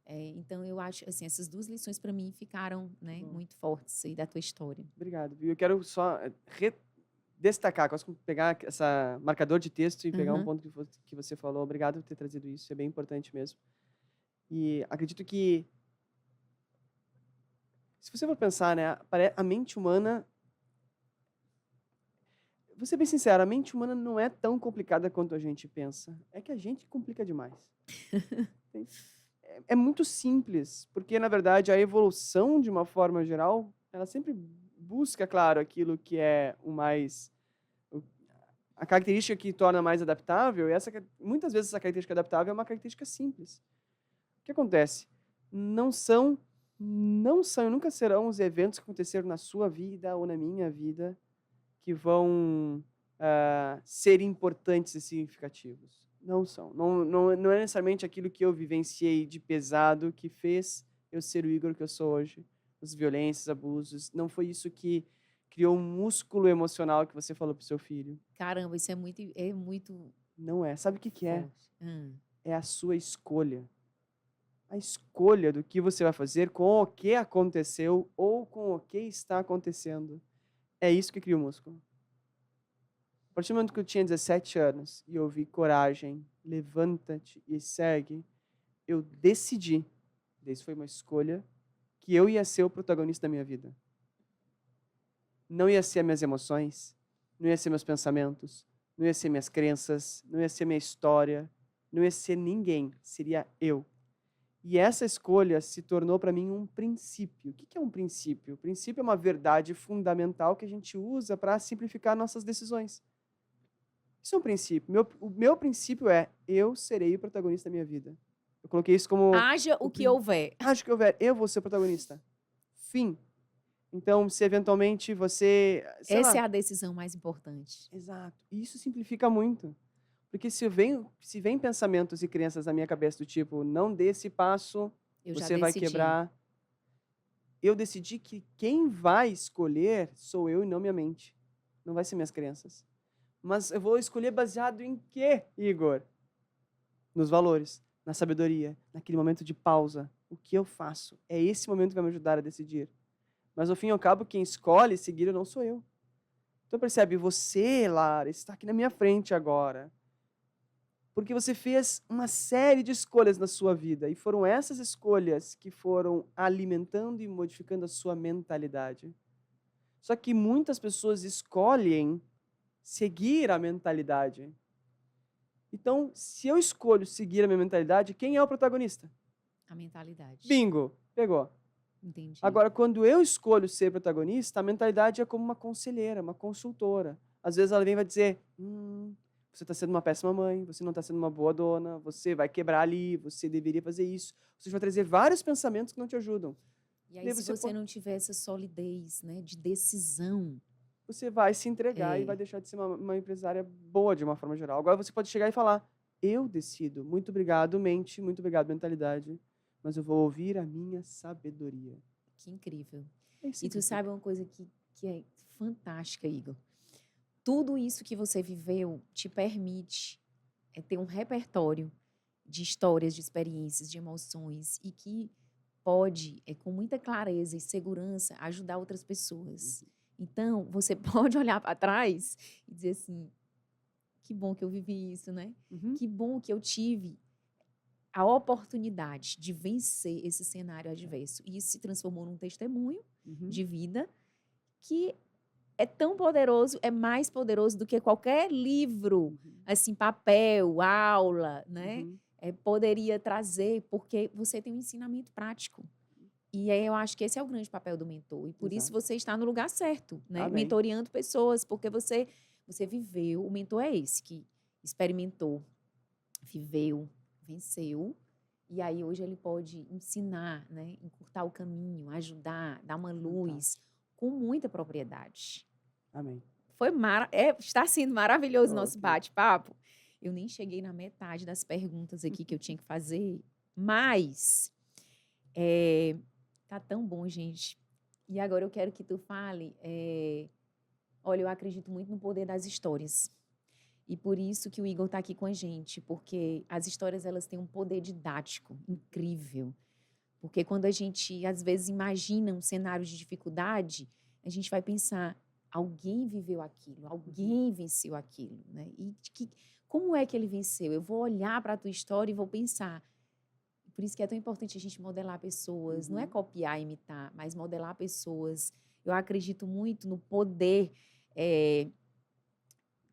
Então, eu acho, assim, essas duas lições para mim ficaram, né, muito fortes aí da tua história. Obrigado. Eu quero só destacar, gosto de pegar essa marcador de texto e pegar um ponto que você falou. Obrigado por ter trazido isso, é bem importante mesmo. E acredito que, se você for pensar, né, a mente humana, vou ser bem sincero, a mente humana não é tão complicada quanto a gente pensa. É que a gente complica demais. É muito simples, porque, na verdade, a evolução, de uma forma geral, ela sempre busca, claro, aquilo que é a característica que torna mais adaptável, e muitas vezes essa característica adaptável é uma característica simples. O que acontece? Não são e nunca serão os eventos que aconteceram na sua vida ou na minha vida que vão ser importantes e significativos. Não são. Não é necessariamente aquilo que eu vivenciei de pesado que fez eu ser o Igor que eu sou hoje. As violências, abusos. Não foi isso que criou um músculo emocional que você falou para o seu filho. Caramba, isso é muito... Não é. Sabe o que é? É a sua escolha. A escolha do que você vai fazer com o que aconteceu ou com o que está acontecendo. É isso que cria o músculo. A partir do momento que eu tinha 17 anos e eu ouvi coragem, levanta-te e segue, eu decidi, isso foi uma escolha, que eu ia ser o protagonista da minha vida. Não ia ser minhas emoções, não ia ser meus pensamentos, não ia ser minhas crenças, não ia ser minha história, não ia ser ninguém, seria eu. E essa escolha se tornou para mim um princípio. O que é um princípio? O princípio é uma verdade fundamental que a gente usa para simplificar nossas decisões. Isso é um princípio. O meu princípio é: eu serei o protagonista da minha vida. Eu coloquei isso como... Haja o que houver. Haja o que houver. Eu vou ser o protagonista. Fim. Então, se eventualmente você... Essa é a decisão mais importante. Exato. E isso simplifica muito. Porque se vem pensamentos e crenças na minha cabeça do tipo, não dê esse passo, você vai quebrar. Eu decidi que quem vai escolher sou eu e não minha mente. Não vai ser minhas crenças. Mas eu vou escolher baseado em quê, Igor? Nos valores, na sabedoria, naquele momento de pausa. O que eu faço? É esse momento que vai me ajudar a decidir. Mas, ao fim e ao cabo, quem escolhe seguir não sou eu. Então, percebe, você, Lara, está aqui na minha frente agora. Porque você fez uma série de escolhas na sua vida. E foram essas escolhas que foram alimentando e modificando a sua mentalidade. Só que muitas pessoas escolhem seguir a mentalidade. Então, se eu escolho seguir a minha mentalidade, quem é o protagonista? A mentalidade. Bingo! Pegou. Entendi. Agora, quando eu escolho ser protagonista, a mentalidade é como uma conselheira, uma consultora. Às vezes ela vem e vai dizer, você está sendo uma péssima mãe, você não está sendo uma boa dona, você vai quebrar ali, você deveria fazer isso. Você vai trazer vários pensamentos que não te ajudam. E aí, se você não tiver essa solidez, né, de decisão, você vai se entregar e vai deixar de ser uma empresária boa de uma forma geral. Agora você pode chegar e falar, eu decido, muito obrigado mente, muito obrigado mentalidade, mas eu vou ouvir a minha sabedoria. Que incrível. É E tu sabe uma coisa que é fantástica, Igor? Tudo isso que você viveu te permite ter um repertório de histórias, de experiências, de emoções e que pode, com muita clareza e segurança, ajudar outras pessoas. Então, você pode olhar para trás e dizer assim, que bom que eu vivi isso, né? Que bom que eu tive a oportunidade de vencer esse cenário adverso. E isso se transformou num testemunho de vida que é tão poderoso, é mais poderoso do que qualquer livro, assim, papel, aula, né? Poderia trazer, porque você tem um ensinamento prático. E aí eu acho que esse é o grande papel do mentor. E por isso você está no lugar certo, né? Amém. Mentoreando pessoas, porque você viveu. O mentor é esse que experimentou, viveu, venceu. E aí hoje ele pode ensinar, né? Encurtar o caminho, ajudar, dar uma luz com muita propriedade. Amém. Está sendo maravilhoso o nosso bate-papo. Eu nem cheguei na metade das perguntas aqui que eu tinha que fazer, mas tá tão bom, gente. E agora eu quero que tu fale. Olha, eu acredito muito no poder das histórias. E por isso que o Igor está aqui com a gente, porque as histórias elas têm um poder didático incrível. Porque quando a gente, às vezes, imagina um cenário de dificuldade, a gente vai pensar, alguém viveu aquilo, alguém venceu aquilo, né? E como é que ele venceu? Eu vou olhar para a tua história e vou pensar. Por isso que é tão importante a gente modelar pessoas. Não é copiar e imitar, mas modelar pessoas. Eu acredito muito no poder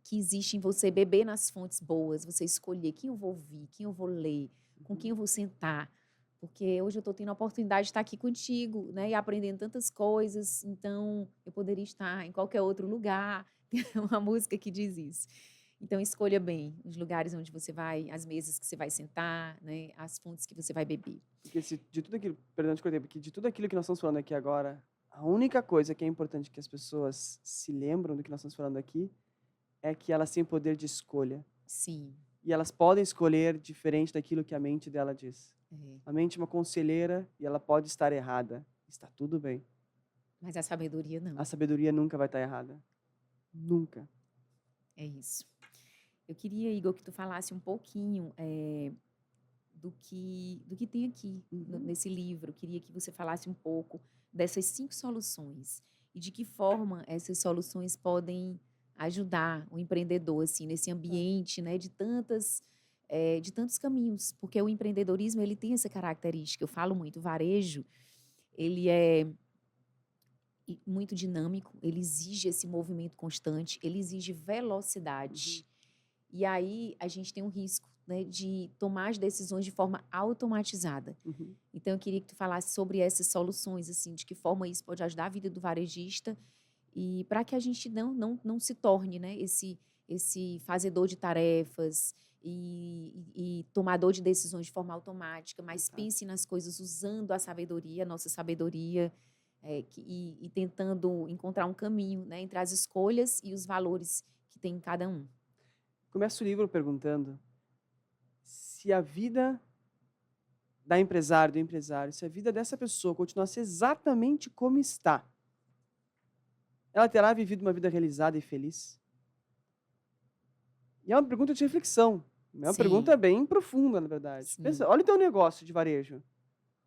que existe em você beber nas fontes boas, você escolher quem eu vou ouvir, quem eu vou ler, com quem eu vou sentar. Porque hoje eu estou tendo a oportunidade de estar aqui contigo, né? E aprendendo tantas coisas. Então, eu poderia estar em qualquer outro lugar. Tem uma música que diz isso. Então, escolha bem os lugares onde você vai, as mesas que você vai sentar, né? As fontes que você vai beber. Porque de tudo aquilo, perdão, te cortei, porque de tudo aquilo que nós estamos falando aqui agora, a única coisa que é importante que as pessoas se lembram do que nós estamos falando aqui é que elas têm poder de escolha. Sim. E elas podem escolher diferente daquilo que a mente dela diz. A mente é uma conselheira e ela pode estar errada. Está tudo bem. Mas a sabedoria não. A sabedoria nunca vai estar errada. Nunca. É isso. Eu queria, Igor, que tu falasse um pouquinho do que tem aqui nesse livro. Eu queria que você falasse um pouco dessas 5 soluções e de que forma essas soluções podem ajudar o empreendedor assim nesse ambiente, né, de tantos caminhos, porque o empreendedorismo ele tem essa característica. Eu falo muito, o varejo ele é muito dinâmico, ele exige esse movimento constante, ele exige velocidade. E aí a gente tem um risco, né, de tomar as decisões de forma automatizada. Então eu queria que tu falasse sobre essas soluções, assim, de que forma isso pode ajudar a vida do varejista e para que a gente não se torne, né, esse fazedor de tarefas e tomador de decisões de forma automática, mas pense nas coisas usando a sabedoria, a nossa sabedoria, e tentando encontrar um caminho, né, entre as escolhas e os valores que tem em cada um. Começa o livro perguntando se a vida do empresário, se a vida dessa pessoa continuasse exatamente como está, ela terá vivido uma vida realizada e feliz? E é uma pergunta de reflexão. É uma pergunta Sim, bem profunda, na verdade. Pensa, sim. olha o teu negócio de varejo.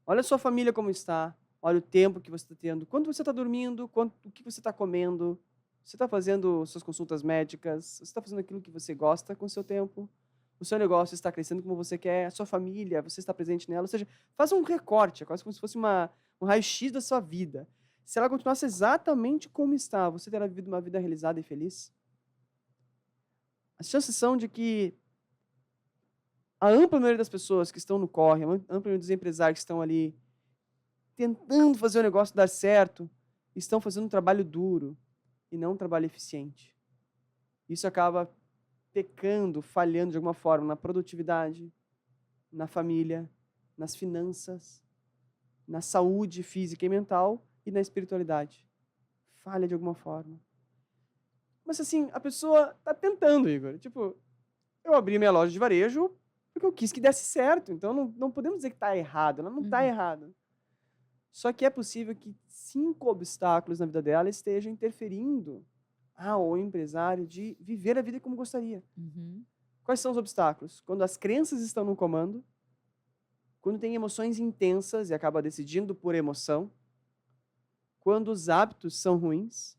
Olha a sua família como está. Olha o tempo que você está tendo. Quando você está dormindo, o que você está comendo. Você está fazendo suas consultas médicas. Você está fazendo aquilo que você gosta com o seu tempo. O seu negócio está crescendo como você quer. A sua família, você está presente nela. Ou seja, faça um recorte, é quase como se fosse um raio-x da sua vida. Se ela continuasse exatamente como está, você terá vivido uma vida realizada e feliz? As chances são de que a ampla maioria das pessoas que estão no corre, a ampla maioria dos empresários que estão ali tentando fazer o negócio dar certo, estão fazendo um trabalho duro e não um trabalho eficiente. Isso acaba pecando, falhando de alguma forma na produtividade, na família, nas finanças, na saúde física e mental e na espiritualidade. Falha de alguma forma. Mas assim, a pessoa está tentando, Igor. Tipo, eu abri minha loja de varejo porque eu quis que desse certo. Então não podemos dizer que está errado. Ela não está Uhum, errada. Só que é possível que 5 obstáculos na vida dela estejam interferindo ao empresário de viver a vida como gostaria. uhum, Quais são os obstáculos? Quando as crenças estão no comando, quando tem emoções intensas e acaba decidindo por emoção, quando os hábitos são ruins,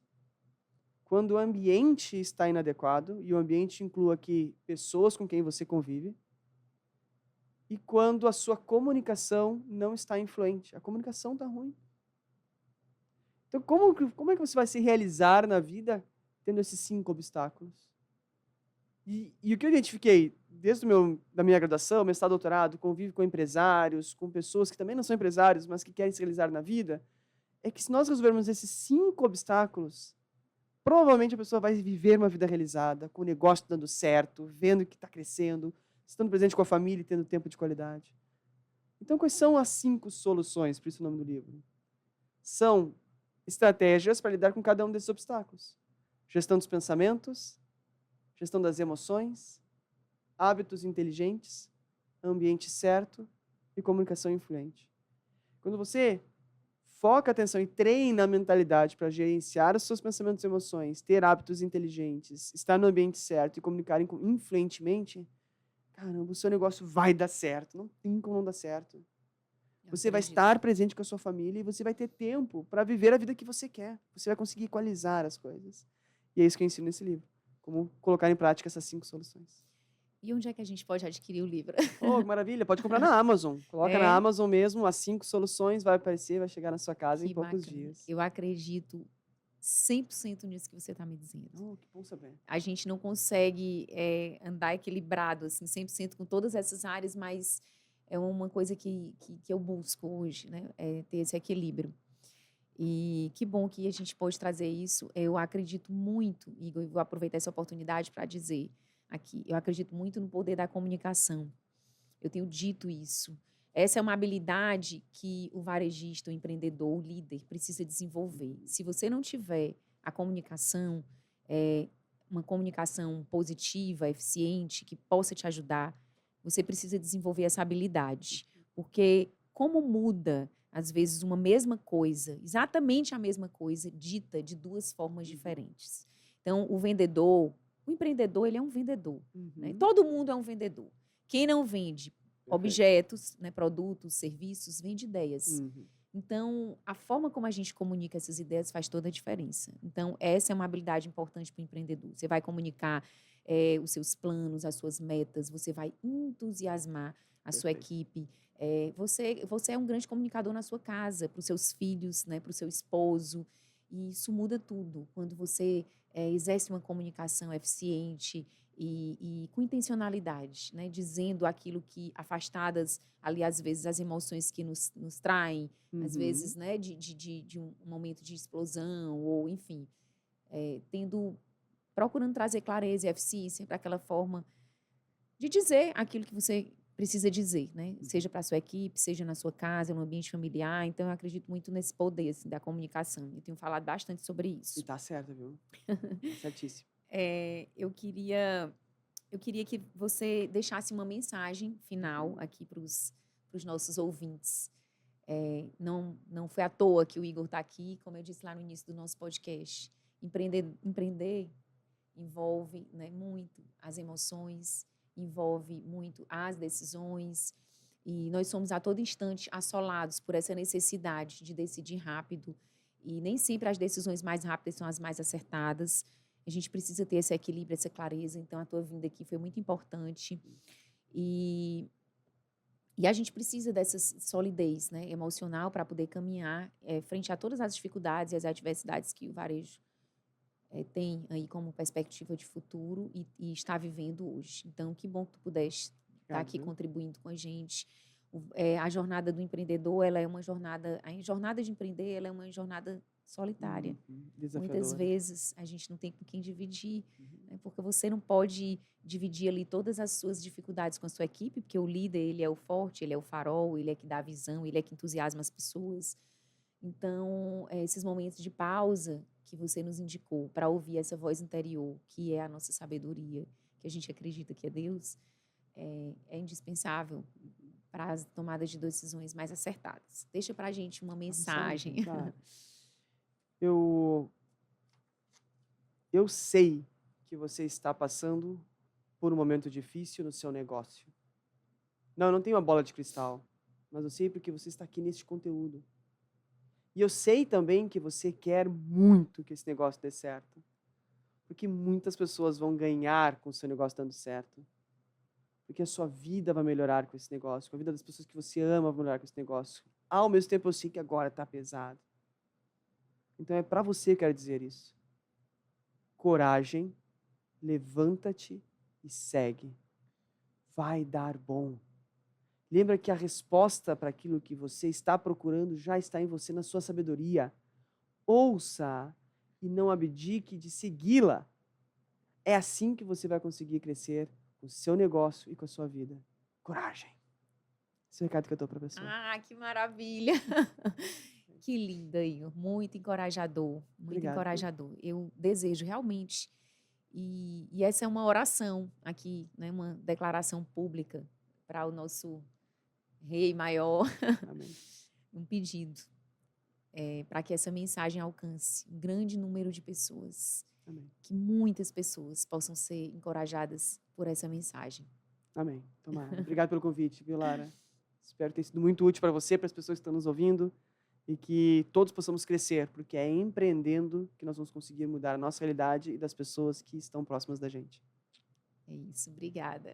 quando o ambiente está inadequado, e o ambiente inclui aqui pessoas com quem você convive, e quando a sua comunicação não está influente. A comunicação está ruim. Então, como é que você vai se realizar na vida tendo esses 5 obstáculos? E o que eu identifiquei desde da minha graduação, mestrado, doutorado, convívio com empresários, com pessoas que também não são empresários, mas que querem se realizar na vida, é que se nós resolvermos esses 5 obstáculos, provavelmente a pessoa vai viver uma vida realizada, com o negócio dando certo, vendo que está crescendo, estando presente com a família e tendo tempo de qualidade. Então, quais são as 5 soluções? Por isso o nome do livro. São estratégias para lidar com cada um desses obstáculos. Gestão dos pensamentos, gestão das emoções, hábitos inteligentes, ambiente certo e comunicação influente. Quando você foca a atenção e treina a mentalidade para gerenciar os seus pensamentos e emoções, ter hábitos inteligentes, estar no ambiente certo e comunicar influentemente, caramba, o seu negócio vai dar certo. Não tem como não dar certo. eu Você vai acredito. estar presente com a sua família e você vai ter tempo para viver a vida que você quer. Você vai conseguir equalizar as coisas. E é isso que eu ensino nesse livro. Como colocar em prática essas 5 soluções. E onde é que a gente pode adquirir o livro? Oh, que maravilha. Pode comprar na Amazon. Coloca na É, Amazon mesmo, as 5 soluções, vai aparecer, vai chegar na sua casa em que poucos bacana. dias. Eu acredito 100% nisso que você está me dizendo. Oh, que bom saber. A gente não consegue andar equilibrado, assim, 100% com todas essas áreas, mas é uma coisa que eu busco hoje, né? É ter esse equilíbrio. E que bom que a gente pode trazer isso. Eu acredito muito, Igor, e vou aproveitar essa oportunidade para dizer aqui, eu acredito muito no poder da comunicação. Eu tenho dito isso. Essa é uma habilidade que o varejista, o empreendedor, o líder precisa desenvolver. Se você não tiver a comunicação, eh, uma comunicação positiva, eficiente, que possa te ajudar, você precisa desenvolver essa habilidade. Porque como muda, às vezes, uma mesma coisa, exatamente a mesma coisa, dita de duas formas diferentes. Então, o empreendedor, ele é um vendedor, né? Uhum. Todo mundo é um vendedor. Quem não vende Perfeito. objetos, né, produtos, serviços, vende ideias. Uhum. Então, a forma como a gente comunica essas ideias faz toda a diferença. Então, essa é uma habilidade importante para o empreendedor. Você vai comunicar os seus planos, as suas metas, você vai entusiasmar a sua Perfeito. equipe. Você é um grande comunicador na sua casa, para os seus filhos, né, para o seu esposo. E isso muda tudo. Quando você exerce uma comunicação eficiente e com intencionalidade, né, dizendo aquilo que, afastadas ali, às vezes, as emoções que nos traem, às Uhum. vezes, né, de um momento de explosão, ou enfim, procurando trazer clareza e eficiência para aquela forma de dizer aquilo que você precisa dizer, né? Uhum. Seja para a sua equipe, seja na sua casa, no ambiente familiar. Então, eu acredito muito nesse poder, assim, da comunicação. Eu tenho falado bastante sobre E isso. tá certo, viu? Tá certíssimo. Eu queria que você deixasse uma mensagem final Uhum. aqui para os nossos ouvintes. Não foi à toa que o Igor está aqui, como eu disse lá no início do nosso podcast. Empreender envolve, né, muito as emoções, envolve muito as decisões, e nós somos a todo instante assolados por essa necessidade de decidir rápido, e nem sempre as decisões mais rápidas são as mais acertadas. A gente precisa ter esse equilíbrio, essa clareza. Então, a tua vinda aqui foi muito importante. E, e a gente precisa dessa solidez, né, emocional para poder caminhar frente a todas as dificuldades e as adversidades que o varejo tem aí como perspectiva de futuro e está vivendo hoje. Então, que bom que tu pudeste estar Obrigado, aqui viu? contribuindo com a gente. A jornada do empreendedor, ela é uma jornada, a jornada de empreender, ela é uma jornada solitária. Muitas Desafiadora. vezes a gente não tem com quem dividir, Uhum. né, porque você não pode dividir ali todas as suas dificuldades com a sua equipe, porque o líder, ele é o forte, ele é o farol, ele é que dá a visão, ele é que entusiasma as pessoas. Então, esses momentos de pausa que você nos indicou para ouvir essa voz interior, que é a nossa sabedoria, que a gente acredita que é Deus, é indispensável para as tomadas de decisões mais acertadas. Deixa para a gente uma A mensagem. mensagem, claro. Eu, eu sei que você está passando por um momento difícil no seu negócio. Não, eu não tenho uma bola de cristal, mas eu sei porque você está aqui nesse conteúdo. E eu sei também que você quer muito que esse negócio dê certo. Porque muitas pessoas vão ganhar com o seu negócio dando certo. Porque a sua vida vai melhorar com esse negócio, com a vida das pessoas que você ama vai melhorar com esse negócio. Ao mesmo tempo, eu sei que agora está pesado. Então é para você que eu quero dizer isso. Coragem, levanta-te e segue. Vai dar bom. Lembra que a resposta para aquilo que você está procurando já está em você, na sua sabedoria. Ouça e não abdique de segui-la. É assim que você vai conseguir crescer com o seu negócio e com a sua vida. Coragem. Esse é o recado que eu dou para a pessoa. Ah, que maravilha! Que lindo, Igor. Muito encorajador, muito Obrigado. encorajador. Eu desejo realmente, e essa é uma oração aqui, né, uma declaração pública para o nosso Rei Maior, Amém. um pedido para que essa mensagem alcance um grande número de pessoas, Amém. que muitas pessoas possam ser encorajadas por essa mensagem. Amém. Tomara. Obrigado pelo convite, viu, Lara? Espero ter sido muito útil para você, para as pessoas que estão nos ouvindo, e que todos possamos crescer, porque é empreendendo que nós vamos conseguir mudar a nossa realidade e das pessoas que estão próximas da gente. É isso, obrigada.